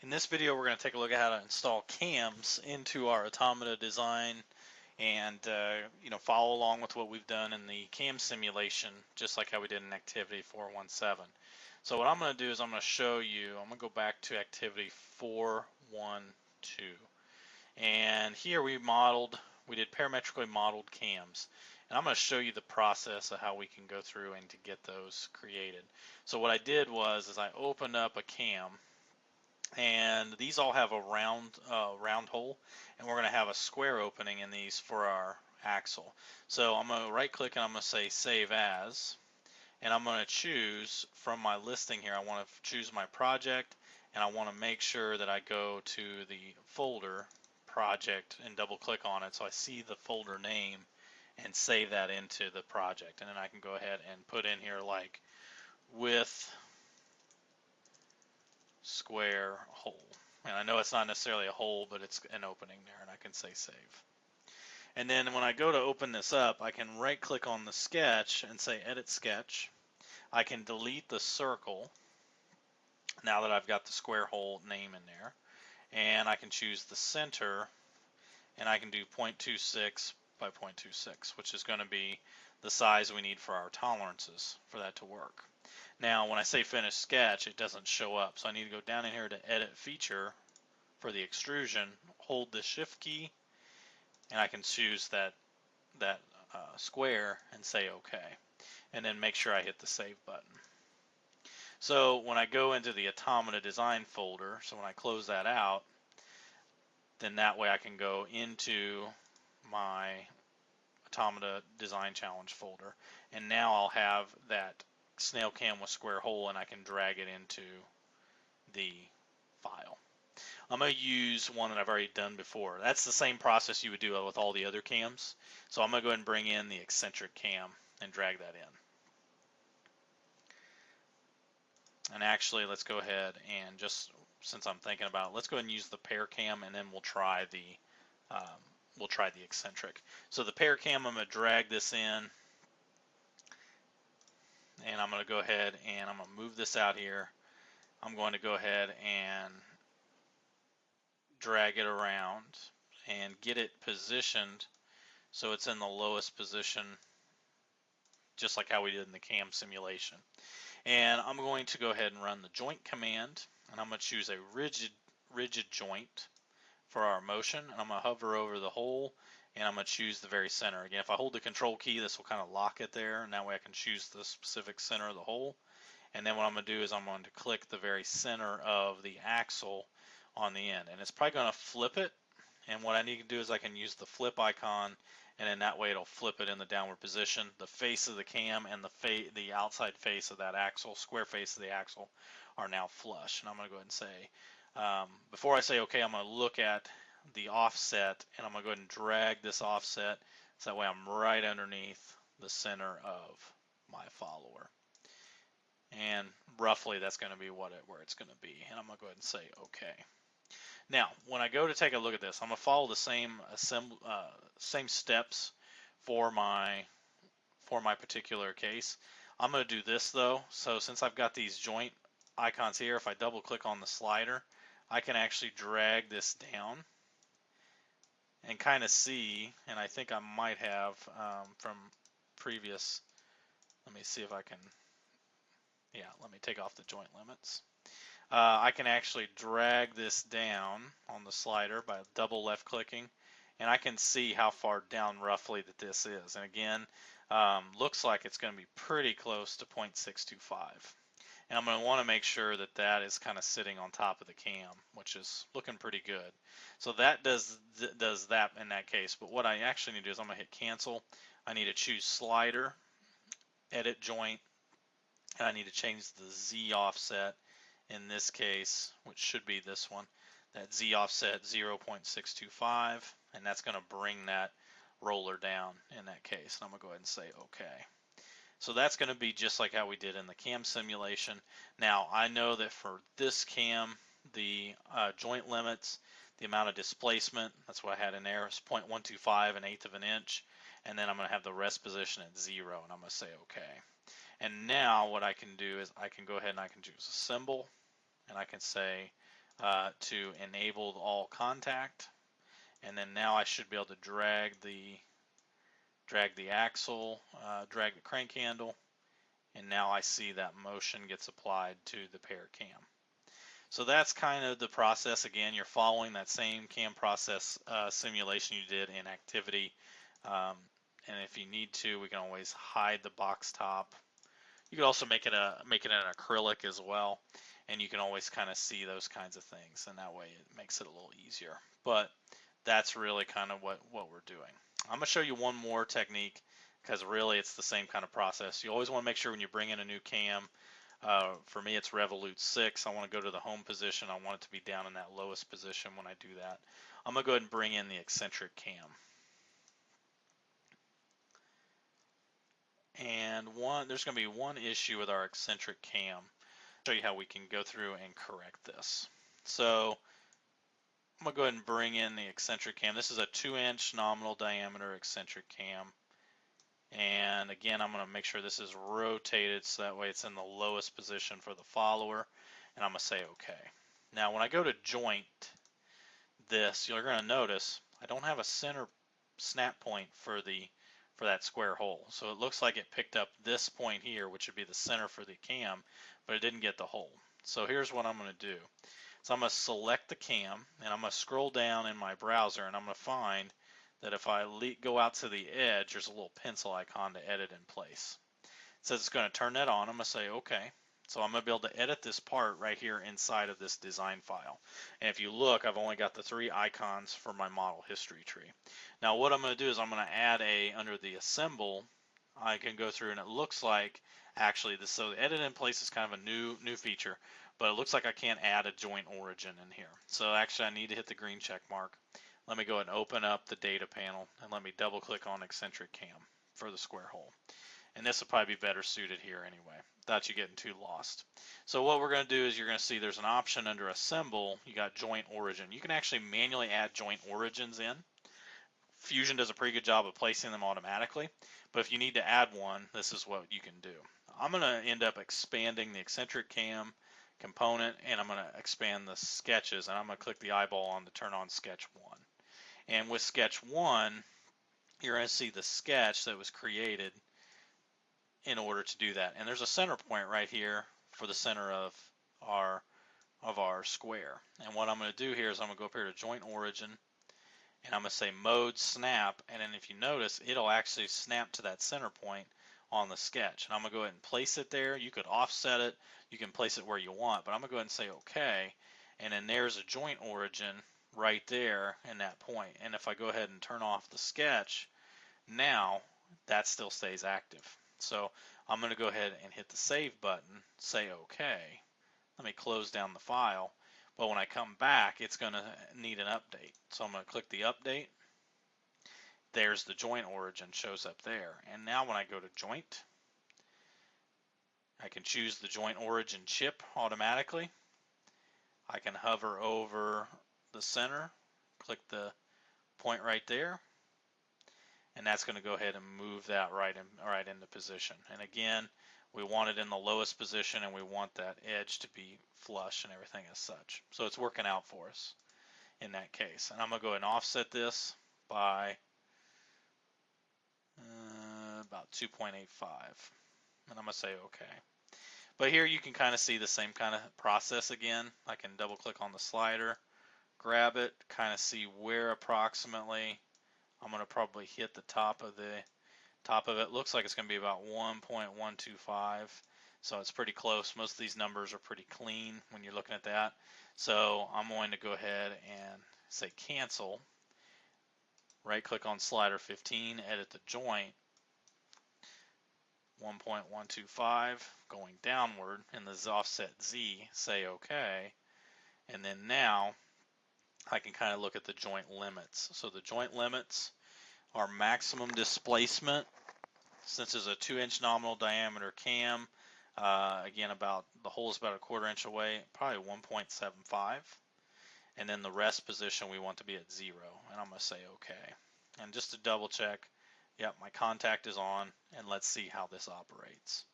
In this video, we're going to take a look at how to install cams into our Automata design and follow along with what we've done in the cam simulation, just like how we did in Activity 417. So what I'm going to do is I'm going to show you, I'm going to go back to Activity 412. And here we did parametrically modeled cams. And I'm going to show you the process of how we can go through and to get those created. So what I did was I opened up a cam, and these all have a round hole, and we're going to have a square opening in these for our axle. So I'm going to right click and I'm going to say save as, and I'm going to choose from my listing here, I want to choose my project, and I want to make sure that I go to the folder project and double click on it so I see the folder name and save that into the project. And then I can go ahead and put in here like with square hole. And I know it's not necessarily a hole, but it's an opening there, and I can say save. And then when I go to open this up, I can right click on the sketch and say edit sketch. I can delete the circle now that I've got the square hole name in there, and I can choose the center, and I can do 0.26 by 0.26, which is going to be the size we need for our tolerances for that to work. Now, when I say finish sketch, it doesn't show up. So I need to go down in here to edit feature for the extrusion, hold the shift key, and I can choose that square and say OK. And then make sure I hit the save button. So when I go into the Automata design folder, so when I close that out, then that way I can go into my Automata design challenge folder, and now I'll have that snail cam with square hole, and I can drag it into the file. I'm going to use one that I've already done before. That's the same process you would do with all the other cams. So I'm going to go ahead and bring in the Eccentric Cam and drag that in. And actually, let's go ahead and just, since I'm thinking about it, let's go ahead and use the pair cam, and then we'll try the eccentric. So the pair cam, I'm going to drag this in, and I'm going to go ahead and I'm going to move this out here. I'm going to go ahead and drag it around and get it positioned so it's in the lowest position, just like how we did in the cam simulation. And I'm going to go ahead and run the joint command, and I'm going to choose a rigid joint for our motion, and I'm going to hover over the hole, and I'm going to choose the very center. Again, if I hold the control key, this will kind of lock it there, and that way I can choose the specific center of the hole. And then what I'm going to do is I'm going to click the very center of the axle on the end, and it's probably going to flip it. And what I need to do is I can use the flip icon, and then that way it'll flip it in the downward position. The face of the cam and the outside face of that axle, square face of the axle, are now flush. And I'm going to go ahead and say, before I say OK, I'm going to look at the offset, and I'm going to go ahead and drag this offset so that way I'm right underneath the center of my follower. And roughly that's going to be where it's going to be. And I'm going to go ahead and say OK. Now, when I go to take a look at this, I'm going to follow the same steps for my particular case. I'm going to do this though. So since I've got these joint icons here, if I double click on the slider, I can actually drag this down and kind of see, and I think I might have from previous, let me see if I can, yeah, let me take off the joint limits. I can actually drag this down on the slider by double left clicking, and I can see how far down roughly that this is. And again, looks like it's going to be pretty close to 0.625. And I'm going to want to make sure that that is kind of sitting on top of the cam, which is looking pretty good. So that does that in that case. But what I actually need to do is I'm going to hit cancel. I need to choose slider, edit joint, and I need to change the Z offset in this case, which should be this one, that Z offset 0.625, and that's going to bring that roller down in that case. And I'm going to go ahead and say OK. So that's going to be just like how we did in the cam simulation. Now, I know that for this cam, the joint limits, the amount of displacement, that's what I had in there, is 0.125, an eighth of an inch, and then I'm going to have the rest position at 0, and I'm going to say OK. And now what I can do is I can go ahead and I can choose a symbol, and I can say to enable all contact, and then now I should be able to drag the axle, drag the crank handle, and now I see that motion gets applied to the pair cam. So that's kind of the process. Again, you're following that same cam process simulation you did in activity. And if you need to, we can always hide the box top. You could also make it an acrylic as well, and you can always kind of see those kinds of things, and that way it makes it a little easier. But that's really kind of what we're doing. I'm gonna show you one more technique, because really it's the same kind of process. You always want to make sure when you bring in a new cam, for me it's Revolute 6, I want to go to the home position. I want it to be down in that lowest position when I do that. I'm gonna go ahead and bring in the Eccentric Cam. And there's going to be one issue with our Eccentric Cam. I'll show you how we can go through and correct this. So I'm going to go ahead and bring in the Eccentric Cam. This is a 2-inch nominal diameter Eccentric Cam. And again, I'm going to make sure this is rotated so that way it's in the lowest position for the follower. And I'm going to say OK. Now when I go to joint this, you're going to notice I don't have a center snap point for that square hole. So it looks like it picked up this point here, which would be the center for the cam, but it didn't get the hole. So here's what I'm going to do. So I'm going to select the cam, and I'm going to scroll down in my browser, and I'm going to find that if I go out to the edge, there's a little pencil icon to edit in place. It says it's going to turn that on. I'm going to say OK. So I'm going to be able to edit this part right here inside of this design file. And if you look, I've only got the 3 icons for my model history tree. Now what I'm going to do is I'm going to add under the assemble, I can go through and it looks like actually so the edit in place is kind of a new feature, but it looks like I can't add a joint origin in here. So actually I need to hit the green check mark. Let me go ahead and open up the data panel and let me double click on Eccentric Cam for the square hole. And this will probably be better suited here anyway, without you getting too lost. So what we're going to do is you're going to see there's an option under Assemble, you got Joint Origin. You can actually manually add joint origins in. Fusion does a pretty good job of placing them automatically, but if you need to add one, this is what you can do. I'm going to end up expanding the Eccentric Cam component, and I'm going to expand the sketches, and I'm going to click the eyeball on to turn on Sketch 1. And with Sketch 1, you're going to see the sketch that was created in order to do that. And there's a center point right here for the center of our square. And what I'm going to do here is I'm going to go up here to Joint Origin, and I'm going to say Mode Snap, and then if you notice, it'll actually snap to that center point on the sketch. And I'm going to go ahead and place it there. You could offset it. You can place it where you want, but I'm going to go ahead and say OK. And then there's a joint origin right there in that point. And if I go ahead and turn off the sketch, now that still stays active. So I'm going to go ahead and hit the Save button, say OK. Let me close down the file. But when I come back, it's going to need an update. So I'm going to click the Update. There's the joint origin, shows up there. And now when I go to Joint, I can choose the joint origin chip automatically. I can hover over the center, click the point right there, and that's going to go ahead and move that right into position. And again, we want it in the lowest position, and we want that edge to be flush and everything as such. So it's working out for us in that case. And I'm going to go ahead and offset this by about 2.85. And I'm going to say OK. But here you can kind of see the same kind of process again. I can double click on the slider, grab it, kind of see where approximately I'm going to probably hit the top of it. Looks like it's going to be about 1.125. So it's pretty close. Most of these numbers are pretty clean when you're looking at that. So I'm going to go ahead and say cancel. Right click on slider 15, edit the joint. 1.125 going downward in the offset Z, say OK. And then now I can kind of look at the joint limits. So the joint limits are maximum displacement. Since it's a 2-inch nominal diameter cam, again, the hole is about a 1/4 inch away, probably 1.75. And then the rest position we want to be at 0. And I'm going to say OK. And just to double check, yep, my contact is on, and let's see how this operates.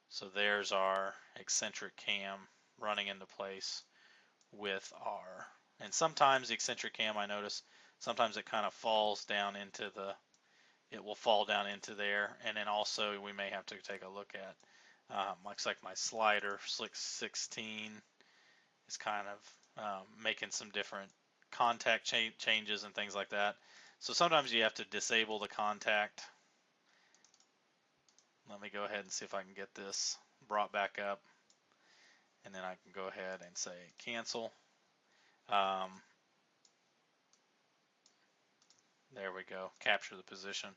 So there's our Eccentric Cam running into place with our, and sometimes the eccentric cam, I notice, sometimes it kind of falls down into the, it will fall down into there, and then also we may have to take a look at, looks like my slider, Slick 16, is kind of making some different contact changes and things like that. So sometimes you have to disable the contact. Let me go ahead and see if I can get this brought back up, and then I can go ahead and say cancel. There we go, capture the position.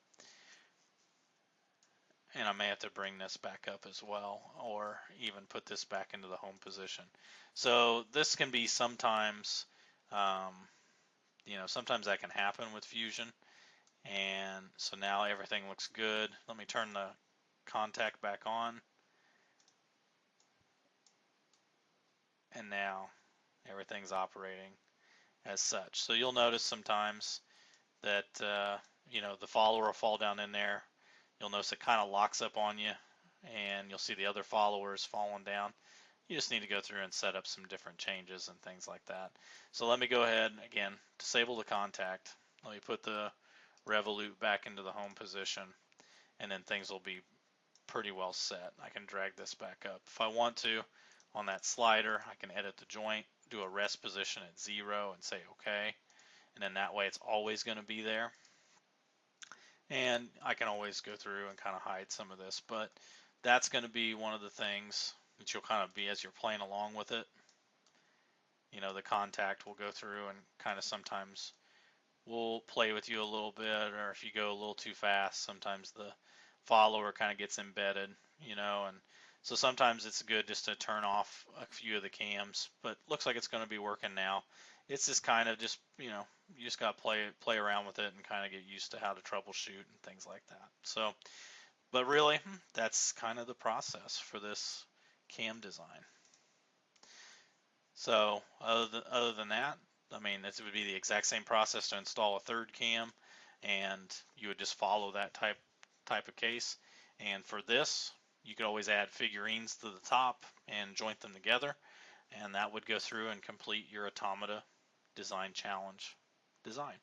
And I may have to bring this back up as well, or even put this back into the home position. So this can be sometimes, sometimes that can happen with Fusion. And so now everything looks good. Let me turn the contact back on. And now everything's operating as such. So you'll notice sometimes that, the follower will fall down in there. You'll notice it kind of locks up on you, and you'll see the other followers falling down. You just need to go through and set up some different changes and things like that. So let me go ahead, again, disable the contact. Let me put the revolute back into the home position, and then things will be pretty well set. I can drag this back up. If I want to, on that slider, I can edit the joint, do a rest position at 0 and say OK. And then that way it's always going to be there. And I can always go through and kind of hide some of this, but that's going to be one of the things that you'll kind of be as you're playing along with it. The contact will go through and kind of sometimes will play with you a little bit, or if you go a little too fast, sometimes the follower kind of gets embedded, and so sometimes it's good just to turn off a few of the cams, but looks like it's going to be working now. It's just kind of just, you just got to play around with it and kind of get used to how to troubleshoot and things like that. So, but really, that's kind of the process for this cam design. So other than that, I mean, this would be the exact same process to install a third cam, and you would just follow that type of case. And for this, you could always add figurines to the top and joint them together, and that would go through and complete your Automata design challenge design.